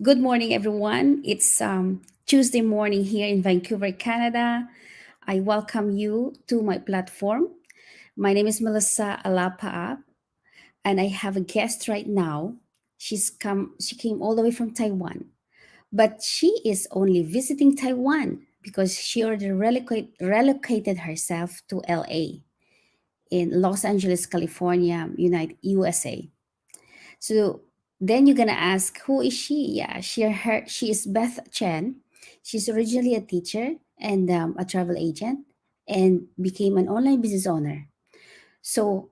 Good morning, everyone. It's Tuesday morning here in Vancouver, Canada. I welcome you to my platform. My name is Melissa Alapa, and I have a guest right now. She came all the way from Taiwan, but she is only visiting Taiwan because she already relocated herself to LA in Los Angeles, California, USA. So then you're gonna ask, who is she? Yeah, she is Beth Chen. She's originally a teacher and a travel agent, and became an online business owner. So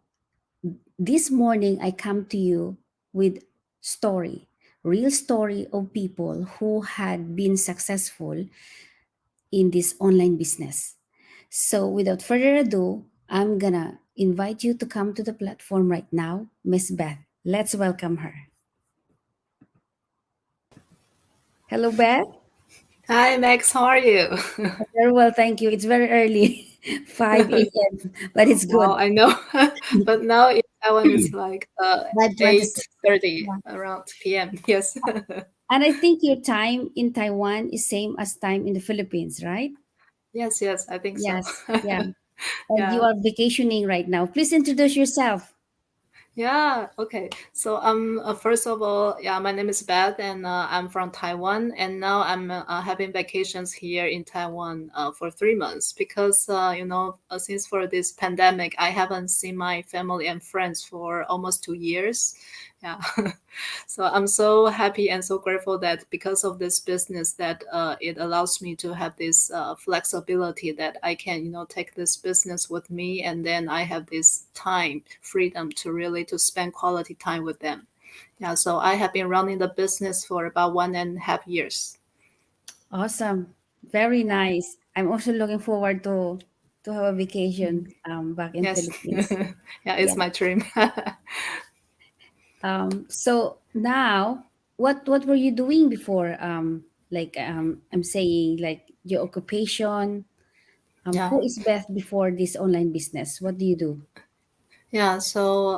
this morning I come to you with story, real story of people who had been successful in this online business. So without further ado, I'm gonna invite you to come to the platform right now, Miss Beth. Let's welcome her. Hello, Beth. Hi Max, how are you? Very well, thank you. It's very early, 5 a.m., but it's good. Wow, I know. But now in Taiwan it's like 5:26. 8:30 Yeah. around PM. Yes. And I think your time in Taiwan is same as time in the Philippines, right? Yes, yes, I think so. Yes. Yeah. And you Yeah. are vacationing right now. Please introduce yourself. Yeah, okay. So first of all, yeah, my name is Beth, and I'm from Taiwan, and now I'm having vacations here in Taiwan for 3 months because since for this pandemic, I haven't seen my family and friends for almost 2 years. Yeah. So I'm so happy and so grateful that because of this business that it allows me to have this flexibility that I can take this business with me, and then I have this time freedom to really to spend quality time with them. Yeah, so I have been running the business for about 1.5 years. Awesome. Very nice. I'm also looking forward to have a vacation back in Yes. Philippines. Yeah, it's Yeah. my dream. So now, what were you doing before? I'm saying like your occupation. Yeah. Who is Beth before this online business? What do you do? Yeah, so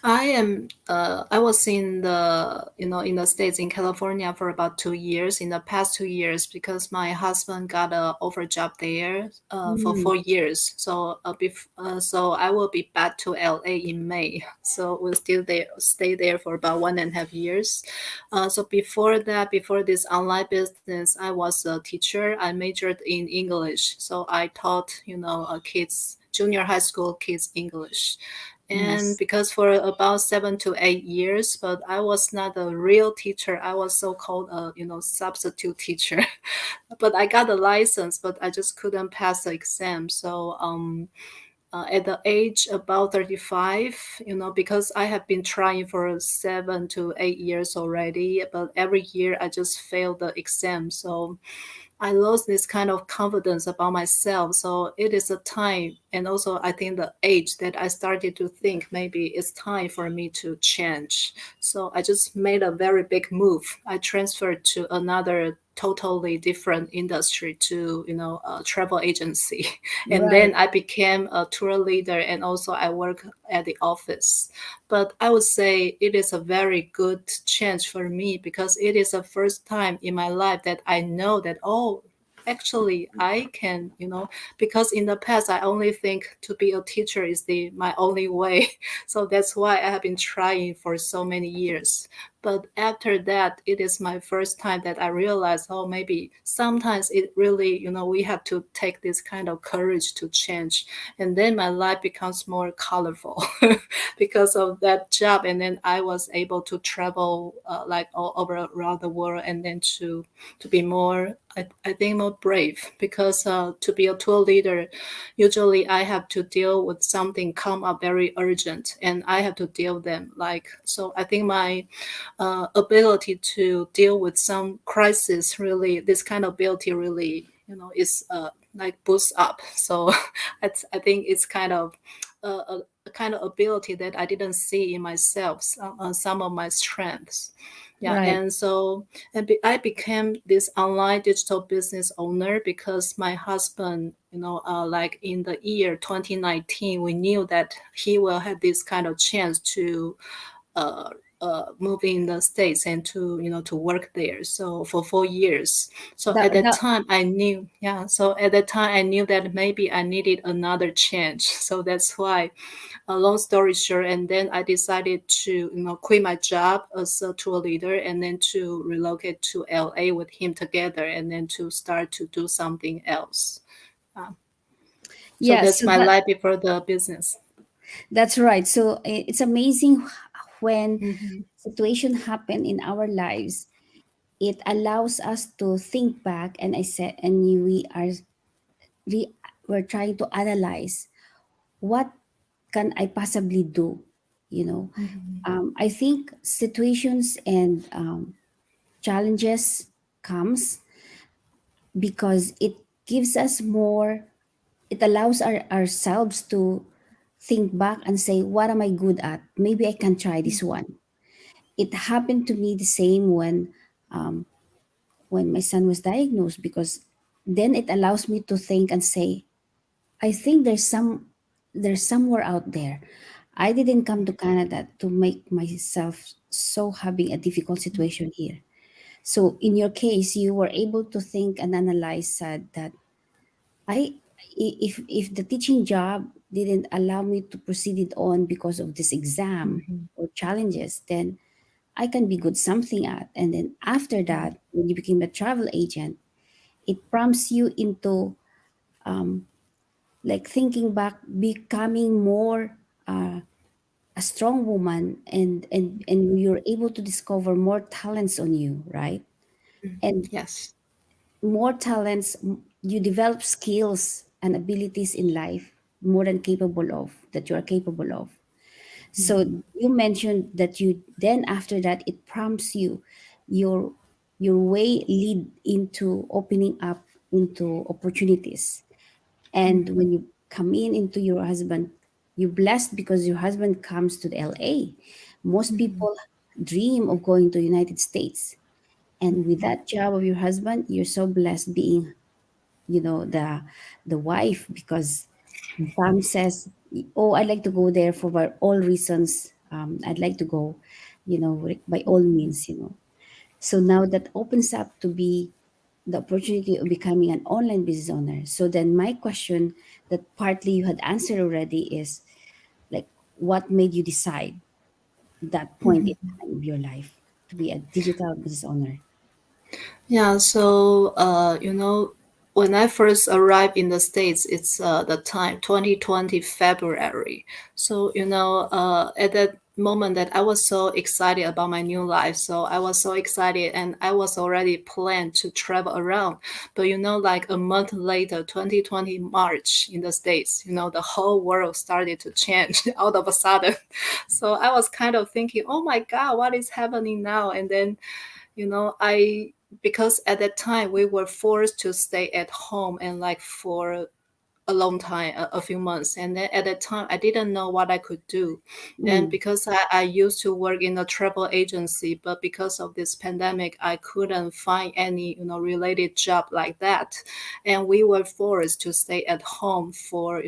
I was in the in the States in California for about 2 years in the past 2 years because my husband got a offer job there for Mm, 4 years. So I will be back to LA in May. So we'll still there stay there for about 1.5 years. So before that, before this online business, I was a teacher. I majored in English, so I taught kids, junior high school kids English. And nice. because for about 7 to 8 years, but I was not a real teacher. I was so-called a substitute teacher. But I got a license, but I just couldn't pass the exam. So at the age about 35, because I have been trying for 7 to 8 years already, but every year I just failed the exam. So I lost this kind of confidence about myself. So it is a time, and also I think the age that I started to think maybe it's time for me to change. So I just made a very big move. I transferred to another totally different industry to a travel agency. And Right. then I became a tour leader, and also I work at the office. But I would say it is a very good change for me because it is the first time in my life that I know that, oh, actually I can, because in the past I only think to be a teacher is the my only way. So that's why I have been trying for so many years. But after that, it is my first time that I realized, oh, maybe sometimes it really, we have to take this kind of courage to change. And then my life becomes more colorful because of that job. And then I was able to travel like all over around the world, and then to be more, I think, more brave, because to be a tour leader, usually I have to deal with something come up very urgent, and I have to deal them. Like, so I think my ability to deal with some crisis, really, this kind of ability really, is like boost up. So I think it's kind of a kind of ability that I didn't see in myself, some of my strengths. Yeah, Right. and so I became this online digital business owner because my husband, like in the year 2019, we knew that he will have this kind of chance to uh, moving in the States and to to work there. So for 4 years. So That, at that that time I knew, yeah. So at that time I knew that maybe I needed another change. So that's why, long story short, and then I decided to quit my job as a tour leader and then to relocate to LA with him together and then to start to do something else. Uh, so yeah, that's so my life before the business. that's right. So it's amazing when Hmm. situation happen in our lives. It allows us to think back, and I said, and we are we're trying to analyze what can I possibly do. You know, Hmm. I think situations and challenges comes because it gives us more. It allows ourselves to think back and say, what am I good at? Maybe I can try this one. It happened to me the same um, when my son was diagnosed, because then it allows me to think and say, I think there's somewhere out there. I didn't come to Canada to make myself so having a difficult situation here. So in your case, you were able to think and analyze that if the teaching job didn't allow me to proceed it on because of this exam Hmm. or challenges, then I can be good something at. And then after that, when you became a travel agent, it prompts you into like thinking back, becoming more a strong woman, and you're able to discover more talents on you, right? And Yes. more talents, you develop skills and abilities in life more than capable of that you are capable of. So you mentioned that you then after that it prompts you your your way lead into opening up into opportunities. And when you come in into your husband, you're blessed because your husband comes to the LA. Most people dream of going to United States. And with that job of your husband, you're so blessed being, the wife, because Pam says, "Oh, I'd like to go there for all reasons. I'd like to go, by all means, So now that opens up to be the opportunity of becoming an online business owner. So then my question that partly you had answered already is like, what made you decide that point in time of your life to be a digital business owner? Yeah, so when I first arrived in the States, it's the time 2020 February. So at that moment that I was so excited about my new life, so I was so excited and I was already planned to travel around. But like a month later, 2020 March in the States, the whole world started to change out of a sudden. So I was kind of thinking, oh my God, what is happening now? And then I because at that time we were forced to stay at home and like for a long time, a few months. And then at that time, I didn't know what I could do. And Mm, because I used to work in a travel agency, but because of this pandemic, I couldn't find any, related job like that. And we were forced to stay at home for,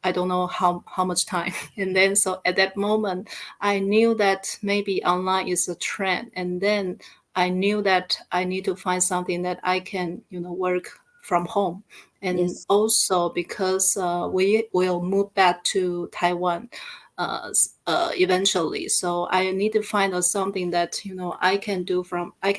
I don't know how much time. And then so at that moment, I knew that maybe online is a trend. And then I knew that I need to find something that I can, work from home. And yes. also because we will move back to Taiwan eventually. So I need to find out something that I can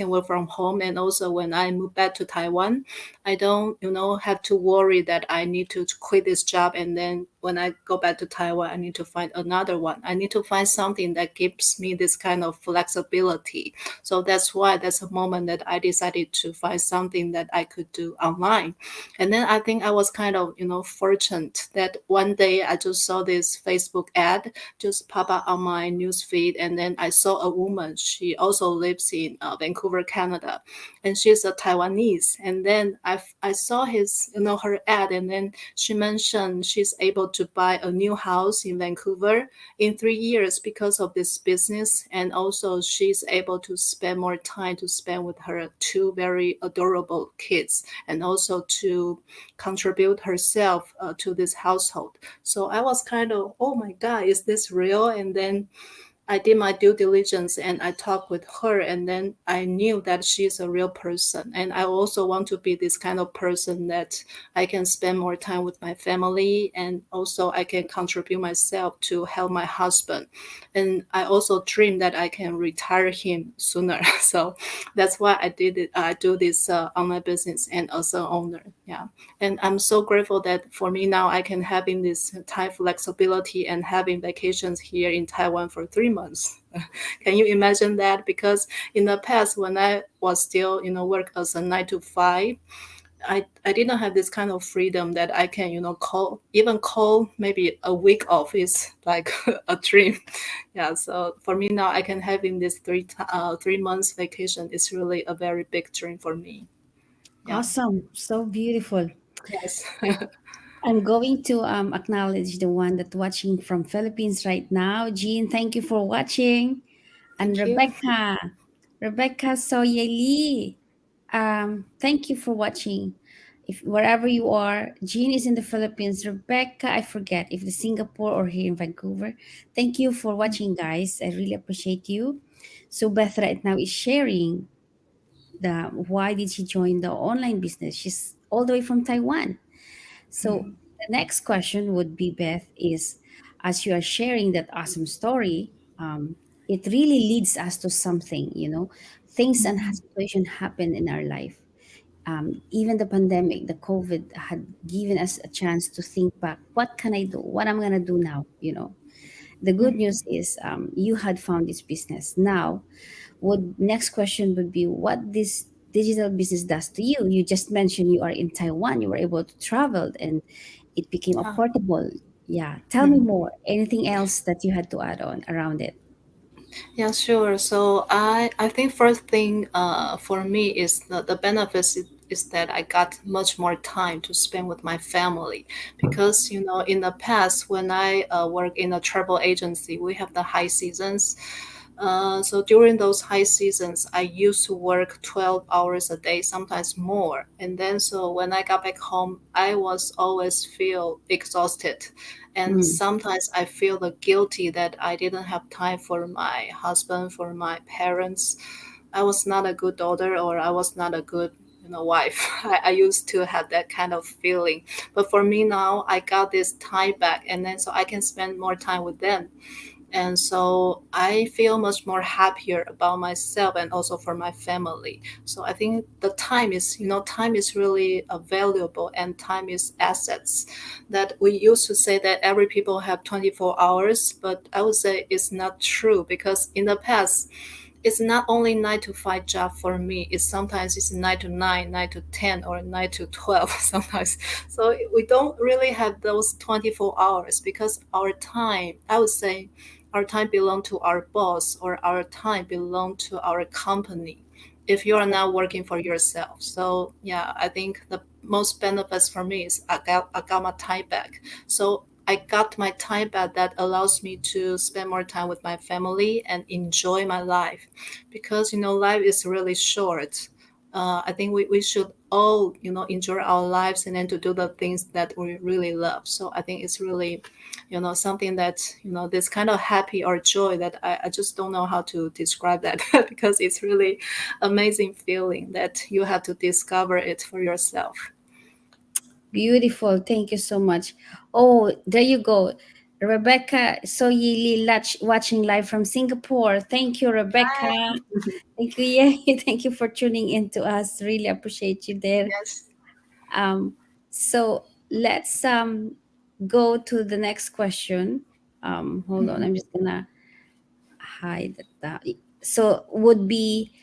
work from home. And also when I move back to Taiwan, I don't have to worry that I need to quit this job and then when I go back to Taiwan I need to find another one. I need to find something that gives me this kind of flexibility. So that's why that's a moment that I decided to find something that I could do online. And then I think I was kind of, fortunate that one day I just saw this Facebook ad just pop up on my news feed. And then I saw a woman, she also lives in Vancouver, Canada, and she's a Taiwanese. And then I saw her ad, and then she mentioned she's able to buy a new house in Vancouver in 3 years because of this business. And also she's able to spend more time to spend with her two very adorable kids and also to contribute herself to this household. So I was kind of, oh my God, is this real? And then I did my due diligence and I talked with her, and then I knew that she's a real person. And I also want to be this kind of person that I can spend more time with my family, and also I can contribute myself to help my husband. And I also dream that I can retire him sooner. So that's why I did it. I do this online business and also owner. Yeah. And I'm so grateful that for me now I can having this time flexibility and having vacations here in Taiwan for 3 months. Can you imagine that? Because in the past when I was still work as a 9 to 5, I didn't have this kind of freedom that I can call maybe a week off is like a dream. Yeah, so for me now I can having this 3 months vacation is really a very big dream for me. Yeah. Awesome. So beautiful. Yes. I'm going to acknowledge the one that watching from Philippines right now. Jean, thank you for watching. And Thank you. Rebecca Soyeli, thank you for watching. If wherever you are, Jean is in the Philippines. Rebecca, I forget if it's Singapore or here in Vancouver. Thank you for watching, guys. I really appreciate you. So Beth right now is sharing the why did she join the online business. She's all the way from Taiwan. So Mhm. the next question would be, Beth, is as you are sharing that awesome story, it really leads us to something, things and Mhm. situation happen in our life. Even the pandemic, the COVID had given us a chance to think back, what can I do? What I'm going to do now? The good Mhm. news is you had found this business. Now, would next question would be what this digital business does to you. You just mentioned you are in Taiwan, you were able to travel and it became Ah, affordable. Yeah, tell me mhm. more. Anything else that you had to add on around it? Yeah, sure. So I think first thing for me is the benefits is that I got much more time to spend with my family, because in the past when I work in a travel agency, we have the high seasons. So during those high seasons, I used to work 12 hours a day, sometimes more. And then so when I got back home, I was always feel exhausted. And Mm, sometimes I feel the guilty that I didn't have time for my husband, for my parents. I was not a good daughter, or I was not a good wife. I used to have that kind of feeling. But for me now, I got this time back, and then so I can spend more time with them, and so I feel much more happier about myself and also for my family. So I think the time is really valuable, and time is assets. That we used to say that every people have 24 hours, but I would say it's not true, because in the past it's not only 9 to 5 job for me. It's sometimes it's 9 to 9, 9 to 10, or 9 to 12 sometimes. So we don't really have those 24 hours, because our time, I would say, our time belong to our boss, or our time belong to our company, if you are not working for yourself. So yeah, I think the most benefits for me is I got my time back. So I got my time back, that allows me to spend more time with my family and enjoy my life, because life is really short. I think we should all enjoy our lives, and then to do the things that we really love. So I think it's really something that this kind of happy or joy that I just don't know how to describe that because it's really amazing feeling that you have to discover it for yourself. beautiful. Thank you so much. Oh, there you go. Rebecca Soyili watching live from Singapore. Thank you, Rebecca. Thank you. Yeah, thank you for tuning in to us. Really appreciate you there. Yes. Um, so let's go to the next question. Hold on, Mhm. I'm just gonna hide that. So would be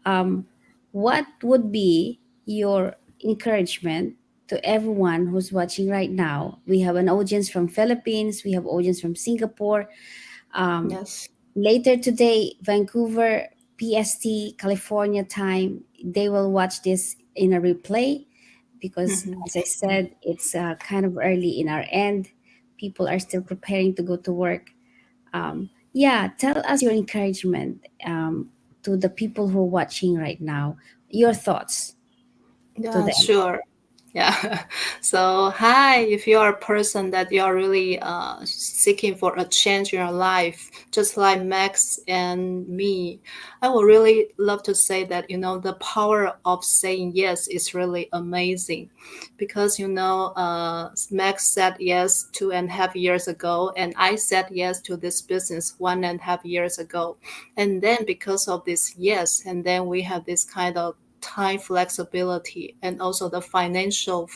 um, what would be your encouragement to everyone who's watching right now? We have an audience from Philippines. We have audience from Singapore. Um, Yes. Later today, Vancouver, PST, California time, they will watch this in a replay because, Mhm. as I said, it's kind of early in our end. People are still preparing to go to work. Yeah, tell us your encouragement to the people who are watching right now. Your thoughts to Yeah, them. sure. Yeah. So, hi, if you are a person that you are really seeking for a change in your life, just like Max and me, I would really love to say that, the power of saying yes is really amazing because, Max said yes 2.5 years ago, and I said yes to this business 1.5 years ago. And then because of this yes, and then we have this kind of time flexibility and also the financial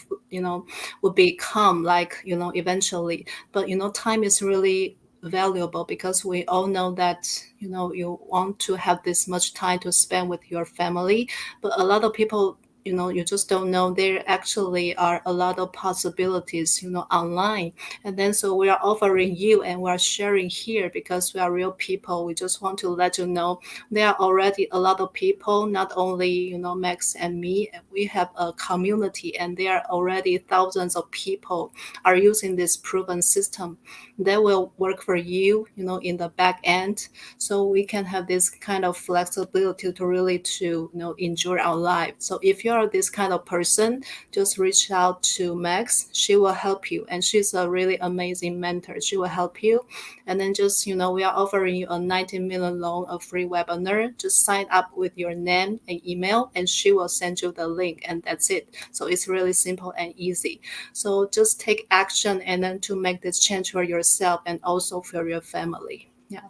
would become like eventually, but time is really valuable because we all know that you want to have this much time to spend with your family, but a lot of people you just don't know there actually are a lot of possibilities online. And then so we are offering you and we are sharing here because we are real people. We just want to let you know there are already a lot of people, not only Max and me. We have a community, and there are already thousands of people are using this proven system that will work for you, in the back end. So we can have this kind of flexibility to really to enjoy our life. So if you're this kind of person, just reach out to Max. She will help you, and she's a really amazing mentor. She will help you. And then just, we are offering you a 90-minute long a free webinar. Just sign up with your name and email, and she will send you the link, and that's it. So it's really simple and easy. So just take action and then to make this change for yourself and also for your family. Yeah.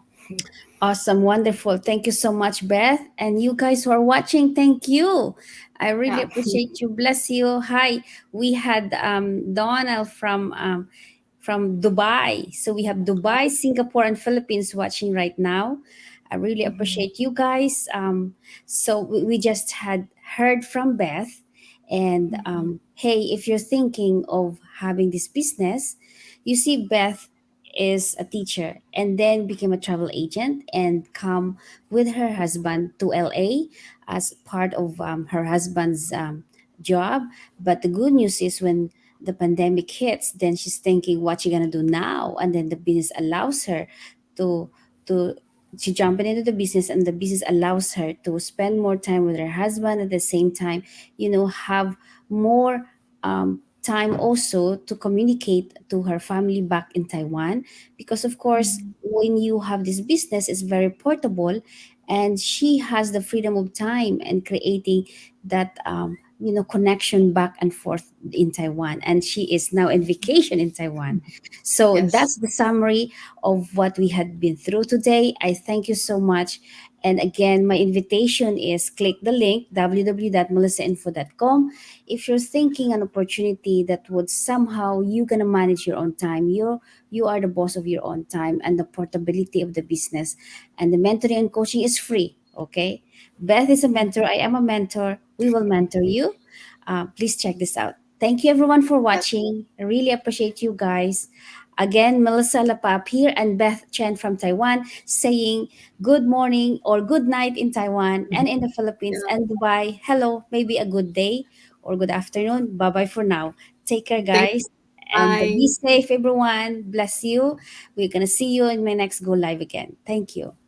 Awesome, wonderful. Thank you so much, Beth. And you guys who are watching, thank you. I really Yeah. appreciate you. Bless you. Hi, we had Donald from Dubai. So we have Dubai, Singapore, and Philippines watching right now. I really Mhm. appreciate you guys. So we just had heard from Beth. And Mhm. hey, if you're thinking of having this business, you see, Beth is a teacher and then became a travel agent and come with her husband to LA as part of her husband's job. But the good news is when the pandemic hits, then she's thinking what she gonna do now, and then the business allows her to to she jumping into the business, and the business allows her to spend more time with her husband at the same time, have more time also to communicate to her family back in Taiwan, because of course Mhm. when you have this business it's very portable, and she has the freedom of time and creating that connection back and forth in Taiwan, and she is now in vacation in Taiwan. So Yes. that's the summary of what we had been through today. I thank you so much. And again, my invitation is click the link www.melissainfo.com. If you're thinking an opportunity that would somehow you gonna manage your own time, you are the boss of your own time, and the portability of the business, and the mentoring and coaching is free. Okay, Beth is a mentor, I am a mentor, we will mentor you. Please check this out. Thank you everyone for Yes. watching. I really appreciate you guys. Again, Melissa Lapap here and Beth Chen from Taiwan saying good morning or good night in Taiwan and in the Philippines Yeah. and Dubai. Hello, maybe a good day or good afternoon. Bye bye for now. Take care, Thank guys. you. And be Bye. safe, everyone. Bless you. We're going to see you in my next Go Live again. Thank you.